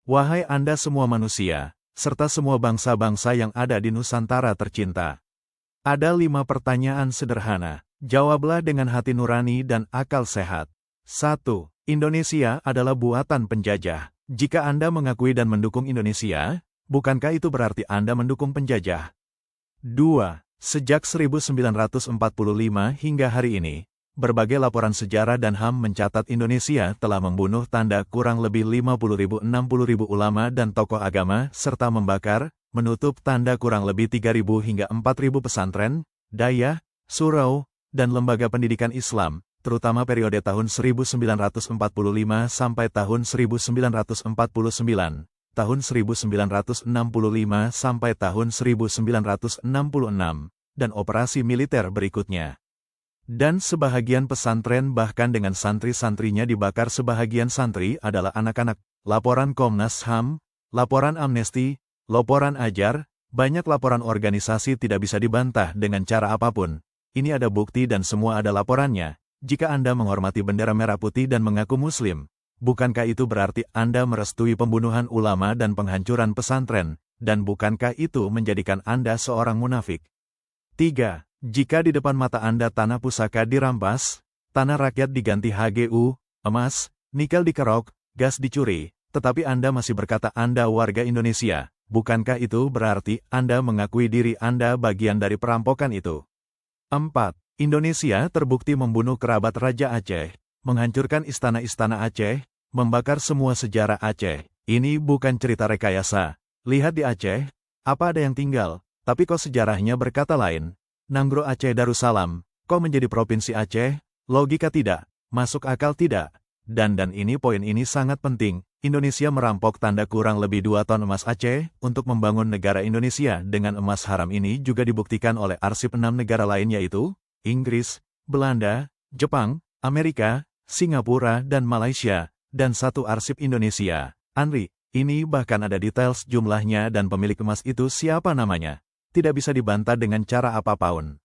Wahai Anda semua manusia, serta semua bangsa-bangsa yang ada di Nusantara tercinta. Ada 5 pertanyaan sederhana. Jawablah dengan hati nurani dan akal sehat. 1. Indonesia adalah buatan penjajah. Jika Anda mengakui dan mendukung Indonesia, bukankah itu berarti Anda mendukung penjajah? 2. Sejak 1945 hingga hari ini, berbagai laporan sejarah dan HAM mencatat Indonesia telah membunuh tanda kurang lebih 50.000-60.000 ulama dan tokoh agama, serta membakar, menutup tanda kurang lebih 3.000 hingga 4.000 pesantren, dayah, surau, dan lembaga pendidikan Islam, terutama periode tahun 1945 sampai tahun 1949, tahun 1965 sampai tahun 1966, dan operasi militer berikutnya. Dan sebahagian pesantren bahkan dengan santri-santrinya dibakar. Sebahagian santri adalah anak-anak. Laporan Komnas HAM, laporan Amnesty, laporan Ajar, banyak laporan organisasi tidak bisa dibantah dengan cara apapun. Ini ada bukti dan semua ada laporannya. Jika Anda menghormati bendera merah putih dan mengaku Muslim, bukankah itu berarti Anda merestui pembunuhan ulama dan penghancuran pesantren, dan bukankah itu menjadikan Anda seorang munafik? 3. Jika di depan mata Anda tanah pusaka dirampas, tanah rakyat diganti HGU, emas, nikel dikerok, gas dicuri, tetapi Anda masih berkata Anda warga Indonesia, bukankah itu berarti Anda mengakui diri Anda bagian dari perampokan itu? 4. Indonesia terbukti membunuh kerabat Raja Aceh, menghancurkan istana-istana Aceh, membakar semua sejarah Aceh. Ini bukan cerita rekayasa. Lihat di Aceh, apa ada yang tinggal, tapi kok sejarahnya berkata lain. Nanggro Aceh Darussalam, kok menjadi Provinsi Aceh? Logika tidak, masuk akal tidak. Dan ini poin ini sangat penting. Indonesia merampok tanda kurang lebih 2 ton emas Aceh untuk membangun negara Indonesia. Dengan emas haram ini juga dibuktikan oleh arsip 6 negara lain, yaitu Inggris, Belanda, Jepang, Amerika, Singapura, dan Malaysia, dan 1 arsip Indonesia. Andri, ini bahkan ada details jumlahnya dan pemilik emas itu siapa namanya. Tidak bisa dibantah dengan cara apapun.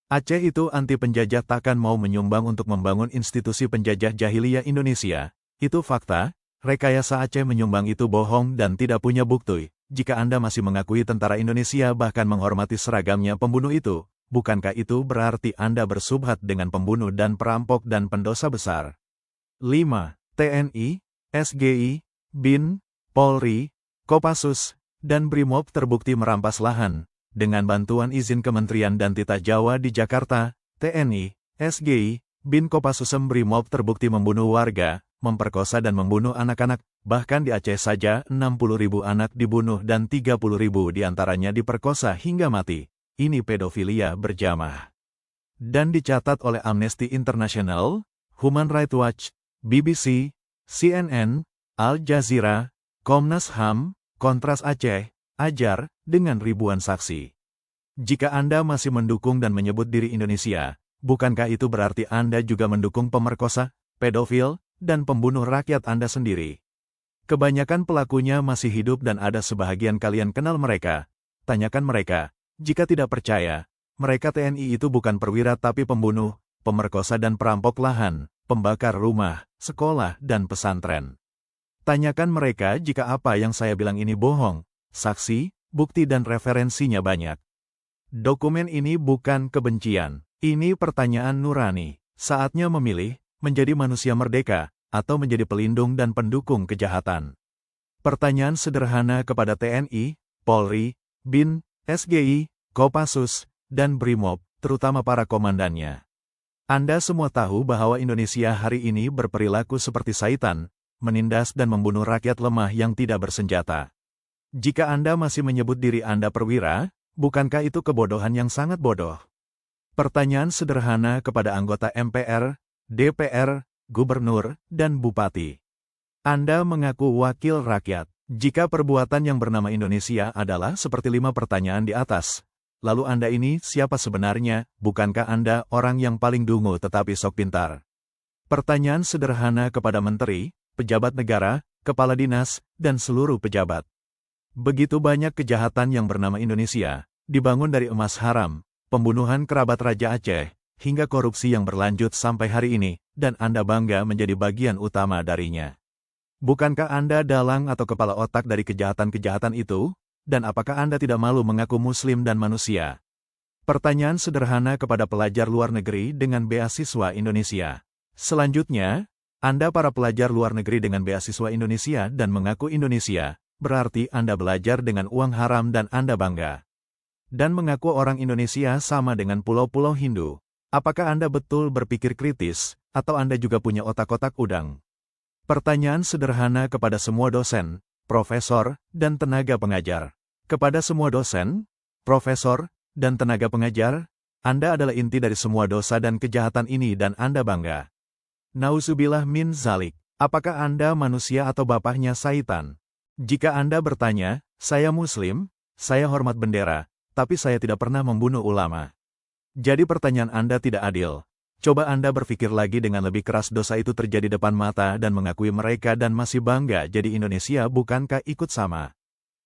Aceh itu anti penjajah, takkan mau menyumbang untuk membangun institusi penjajah jahiliyah Indonesia. Itu fakta. Rekayasa Aceh menyumbang itu bohong dan tidak punya bukti. Jika Anda masih mengakui tentara Indonesia bahkan menghormati seragamnya pembunuh itu, bukankah itu berarti Anda bersubhat dengan pembunuh dan perampok dan pendosa besar? 5. TNI, SGI, BIN, Polri, Kopassus, dan Brimob terbukti merampas lahan. Dengan bantuan izin Kementerian dan Titah Jawa di Jakarta, TNI, SGI, BIN, Kopassus, Brimob terbukti membunuh warga, memperkosa dan membunuh anak-anak. Bahkan di Aceh saja 60.000 anak dibunuh dan 30.000 diantaranya diperkosa hingga mati. Ini pedofilia berjamaah. Dan dicatat oleh Amnesty International, Human Rights Watch, BBC, CNN, Al Jazeera, Komnas HAM, Kontras Aceh, Ajar, dengan ribuan saksi. Jika Anda masih mendukung dan menyebut diri Indonesia, bukankah itu berarti Anda juga mendukung pemerkosa, pedofil, dan pembunuh rakyat Anda sendiri? Kebanyakan pelakunya masih hidup dan ada sebahagian kalian kenal mereka. Tanyakan mereka. Jika tidak percaya, mereka TNI itu bukan perwira tapi pembunuh, pemerkosa dan perampok lahan, pembakar rumah, sekolah, dan pesantren. Tanyakan mereka jika apa yang saya bilang ini bohong. Saksi, bukti dan referensinya banyak. Dokumen ini bukan kebencian. Ini pertanyaan nurani. Saatnya memilih, menjadi manusia merdeka, atau menjadi pelindung dan pendukung kejahatan. Pertanyaan sederhana kepada TNI, Polri, BIN, SGI, Kopassus, dan Brimob, terutama para komandannya. Anda semua tahu bahwa Indonesia hari ini berperilaku seperti syaitan, menindas dan membunuh rakyat lemah yang tidak bersenjata. Jika Anda masih menyebut diri Anda perwira, bukankah itu kebodohan yang sangat bodoh? Pertanyaan sederhana kepada anggota MPR, DPR, gubernur, dan bupati. Anda mengaku wakil rakyat. Jika perbuatan yang bernama Indonesia adalah seperti 5 pertanyaan di atas, lalu Anda ini siapa sebenarnya? Bukankah Anda orang yang paling dungu tetapi sok pintar? Pertanyaan sederhana kepada menteri, pejabat negara, kepala dinas, dan seluruh pejabat. Begitu banyak kejahatan yang bernama Indonesia, dibangun dari emas haram, pembunuhan kerabat Raja Aceh, hingga korupsi yang berlanjut sampai hari ini, dan Anda bangga menjadi bagian utama darinya. Bukankah Anda dalang atau kepala otak dari kejahatan-kejahatan itu? Dan apakah Anda tidak malu mengaku Muslim dan manusia? Pertanyaan sederhana kepada pelajar luar negeri dengan beasiswa Indonesia. Selanjutnya, Anda para pelajar luar negeri dengan beasiswa Indonesia dan mengaku Indonesia, berarti Anda belajar dengan uang haram dan Anda bangga. Dan mengaku orang Indonesia sama dengan pulau-pulau Hindu. Apakah Anda betul berpikir kritis, atau Anda juga punya otak-otak udang? Pertanyaan sederhana kepada semua dosen, profesor, dan tenaga pengajar. Kepada semua dosen, profesor, dan tenaga pengajar, Anda adalah inti dari semua dosa dan kejahatan ini dan Anda bangga. Nauzubillah min zalik. Apakah Anda manusia atau bapaknya syaitan? Jika Anda bertanya, saya Muslim, saya hormat bendera, tapi saya tidak pernah membunuh ulama. Jadi pertanyaan Anda tidak adil. Coba Anda berpikir lagi dengan lebih keras dosa itu terjadi depan mata dan mengakui mereka dan masih bangga jadi Indonesia bukankah ikut sama?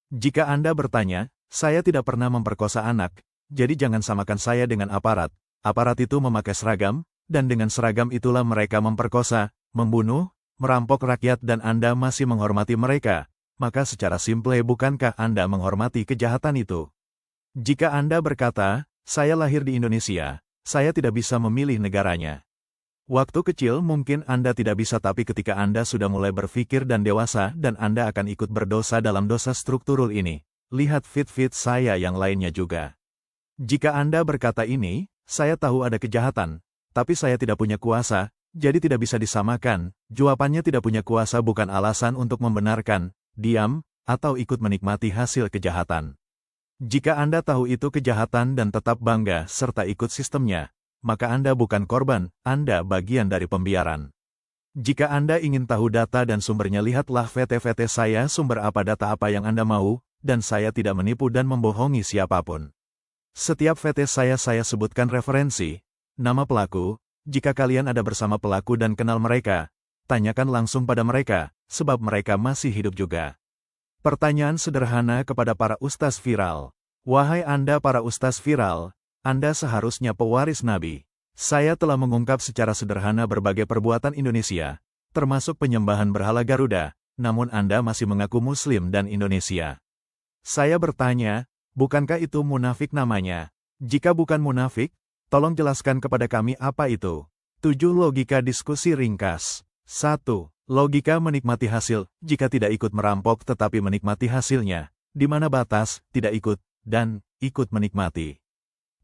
Jika Anda bertanya, saya tidak pernah memperkosa anak, jadi jangan samakan saya dengan aparat. Aparat itu memakai seragam, dan dengan seragam itulah mereka memperkosa, membunuh, merampok rakyat dan Anda masih menghormati mereka. Maka secara simple bukankah Anda menghormati kejahatan itu? Jika Anda berkata, saya lahir di Indonesia, saya tidak bisa memilih negaranya. Waktu kecil mungkin Anda tidak bisa tapi ketika Anda sudah mulai berpikir dan dewasa dan Anda akan ikut berdosa dalam dosa struktural ini. Lihat fit-fit saya yang lainnya juga. Jika Anda berkata ini, saya tahu ada kejahatan, tapi saya tidak punya kuasa, jadi tidak bisa disamakan. Jawabannya tidak punya kuasa bukan alasan untuk membenarkan, diam, atau ikut menikmati hasil kejahatan. Jika Anda tahu itu kejahatan dan tetap bangga serta ikut sistemnya, maka Anda bukan korban, Anda bagian dari pembiaran. Jika Anda ingin tahu data dan sumbernya lihatlah VT-VT saya sumber apa data apa yang Anda mau, dan saya tidak menipu dan membohongi siapapun. Setiap VT saya sebutkan referensi, nama pelaku, jika kalian ada bersama pelaku dan kenal mereka, tanyakan langsung pada mereka, sebab mereka masih hidup juga. Pertanyaan sederhana kepada para ustaz viral. Wahai Anda para ustaz viral, Anda seharusnya pewaris Nabi. Saya telah mengungkap secara sederhana berbagai perbuatan Indonesia, termasuk penyembahan berhala Garuda, namun Anda masih mengaku Muslim dan Indonesia. Saya bertanya, bukankah itu munafik namanya? Jika bukan munafik, tolong jelaskan kepada kami apa itu. 7 logika diskusi ringkas. 1. Logika menikmati hasil, jika tidak ikut merampok tetapi menikmati hasilnya. Di mana batas, tidak ikut, dan ikut menikmati.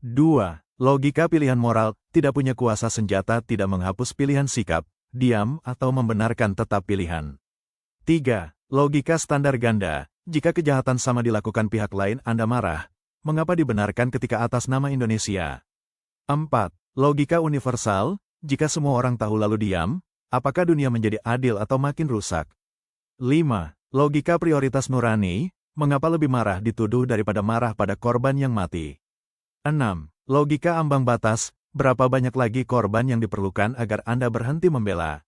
2. Logika pilihan moral, tidak punya kuasa senjata tidak menghapus pilihan sikap, diam atau membenarkan tetap pilihan. 3. Logika standar ganda, jika kejahatan sama dilakukan pihak lain Anda marah, mengapa dibenarkan ketika atas nama Indonesia? 4. Logika universal, jika semua orang tahu lalu diam, apakah dunia menjadi adil atau makin rusak? 5. Logika prioritas nurani, mengapa lebih marah dituduh daripada marah pada korban yang mati? 6. Logika ambang batas, berapa banyak lagi korban yang diperlukan agar Anda berhenti membela?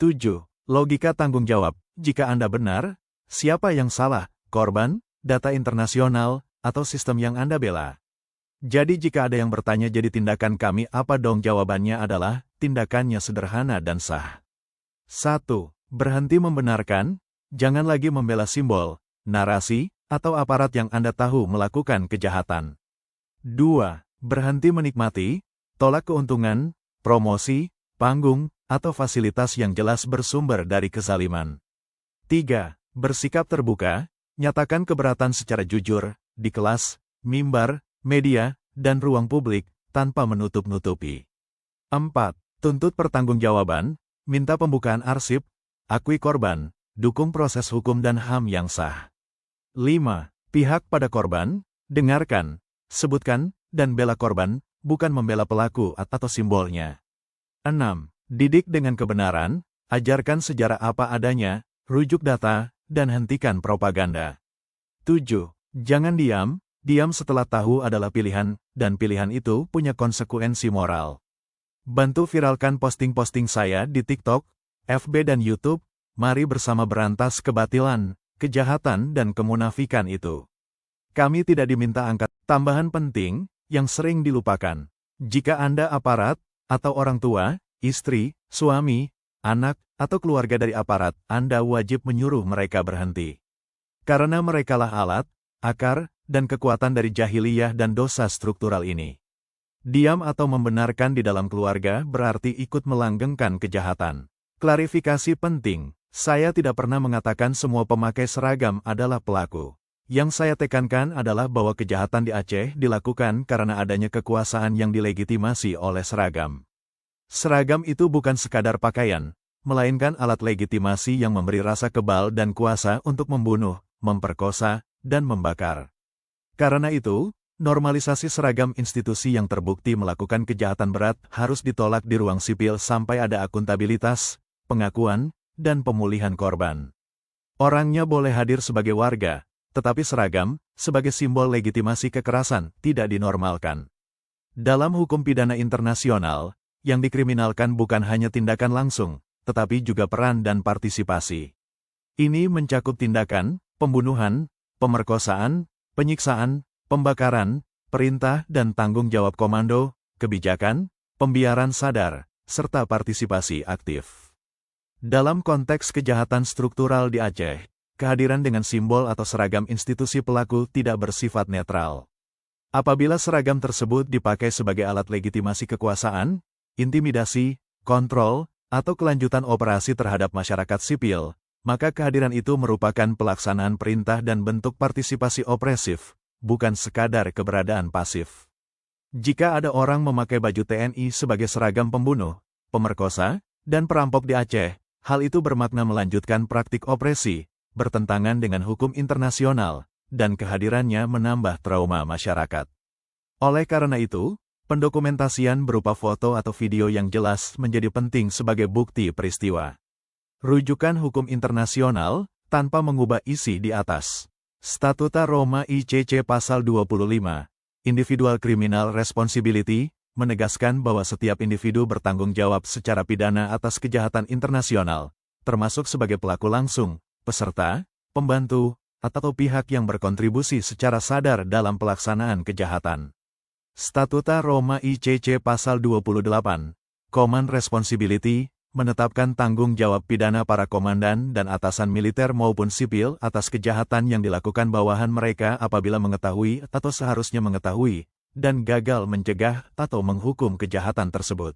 7. Logika tanggung jawab, jika Anda benar, siapa yang salah, korban, data internasional, atau sistem yang Anda bela? Jadi jika ada yang bertanya jadi tindakan kami apa dong jawabannya adalah, tindakannya sederhana dan sah. 1. Berhenti membenarkan, jangan lagi membela simbol, narasi, atau aparat yang Anda tahu melakukan kejahatan. 2. Berhenti menikmati, tolak keuntungan, promosi, panggung, atau fasilitas yang jelas bersumber dari kezaliman. 3. Bersikap terbuka, nyatakan keberatan secara jujur, di kelas, mimbar, media, dan ruang publik, tanpa menutup-nutupi. 4. Tuntut pertanggungjawaban, minta pembukaan arsip, akui korban, dukung proses hukum dan HAM yang sah. 5. Pihak pada korban, dengarkan, sebutkan, dan bela korban, bukan membela pelaku atau simbolnya. 6. Didik dengan kebenaran, ajarkan sejarah apa adanya, rujuk data, dan hentikan propaganda. 7. Jangan diam, diam setelah tahu adalah pilihan, dan pilihan itu punya konsekuensi moral. Bantu viralkan posting-posting saya di TikTok, FB dan YouTube, mari bersama berantas kebatilan, kejahatan dan kemunafikan itu. Kami tidak diminta angkat. Tambahan penting, yang sering dilupakan. Jika Anda aparat, atau orang tua, istri, suami, anak, atau keluarga dari aparat, Anda wajib menyuruh mereka berhenti. Karena merekalah alat, akar, dan kekuatan dari jahiliyah dan dosa struktural ini. Diam atau membenarkan di dalam keluarga berarti ikut melanggengkan kejahatan. Klarifikasi penting, saya tidak pernah mengatakan semua pemakai seragam adalah pelaku. Yang saya tekankan adalah bahwa kejahatan di Aceh dilakukan karena adanya kekuasaan yang dilegitimasi oleh seragam. Seragam itu bukan sekadar pakaian, melainkan alat legitimasi yang memberi rasa kebal dan kuasa untuk membunuh, memperkosa, dan membakar. Karena itu, normalisasi seragam institusi yang terbukti melakukan kejahatan berat harus ditolak di ruang sipil sampai ada akuntabilitas, pengakuan, dan pemulihan korban. Orangnya boleh hadir sebagai warga, tetapi seragam, sebagai simbol legitimasi kekerasan, tidak dinormalkan. Dalam hukum pidana internasional, yang dikriminalkan bukan hanya tindakan langsung, tetapi juga peran dan partisipasi. Ini mencakup tindakan, pembunuhan, pemerkosaan, penyiksaan, pembakaran, perintah dan tanggung jawab komando, kebijakan, pembiaran sadar, serta partisipasi aktif. Dalam konteks kejahatan struktural di Aceh, kehadiran dengan simbol atau seragam institusi pelaku tidak bersifat netral. Apabila seragam tersebut dipakai sebagai alat legitimasi kekuasaan, intimidasi, kontrol, atau kelanjutan operasi terhadap masyarakat sipil, maka kehadiran itu merupakan pelaksanaan perintah dan bentuk partisipasi opresif, bukan sekadar keberadaan pasif. Jika ada orang memakai baju TNI sebagai seragam pembunuh, pemerkosa, dan perampok di Aceh, hal itu bermakna melanjutkan praktik opresi, bertentangan dengan hukum internasional, dan kehadirannya menambah trauma masyarakat. Oleh karena itu, pendokumentasian berupa foto atau video yang jelas menjadi penting sebagai bukti peristiwa. Rujukan hukum internasional, tanpa mengubah isi di atas. Statuta Roma ICC Pasal 25, Individual Criminal Responsibility, menegaskan bahwa setiap individu bertanggung jawab secara pidana atas kejahatan internasional, termasuk sebagai pelaku langsung, peserta, pembantu, atau pihak yang berkontribusi secara sadar dalam pelaksanaan kejahatan. Statuta Roma ICC Pasal 28, Command Responsibility, menetapkan tanggung jawab pidana para komandan dan atasan militer maupun sipil atas kejahatan yang dilakukan bawahan mereka apabila mengetahui atau seharusnya mengetahui, dan gagal mencegah atau menghukum kejahatan tersebut.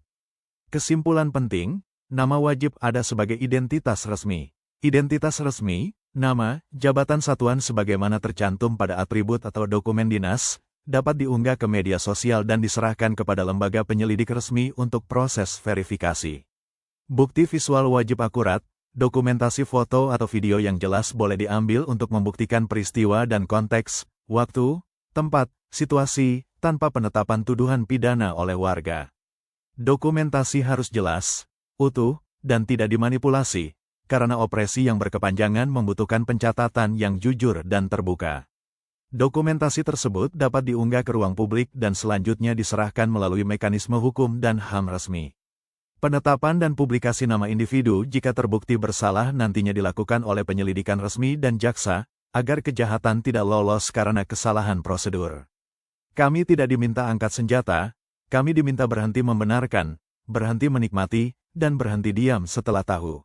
Kesimpulan penting, nama wajib ada sebagai identitas resmi. Identitas resmi, nama, jabatan satuan sebagaimana tercantum pada atribut atau dokumen dinas, dapat diunggah ke media sosial dan diserahkan kepada lembaga penyelidik resmi untuk proses verifikasi. Bukti visual wajib akurat, dokumentasi foto atau video yang jelas boleh diambil untuk membuktikan peristiwa dan konteks, waktu, tempat, situasi, tanpa penetapan tuduhan pidana oleh warga. Dokumentasi harus jelas, utuh, dan tidak dimanipulasi, karena opresi yang berkepanjangan membutuhkan pencatatan yang jujur dan terbuka. Dokumentasi tersebut dapat diunggah ke ruang publik dan selanjutnya diserahkan melalui mekanisme hukum dan HAM resmi. Penetapan dan publikasi nama individu jika terbukti bersalah nantinya dilakukan oleh penyelidikan resmi dan jaksa, agar kejahatan tidak lolos karena kesalahan prosedur. Kami tidak diminta angkat senjata, kami diminta berhenti membenarkan, berhenti menikmati, dan berhenti diam setelah tahu.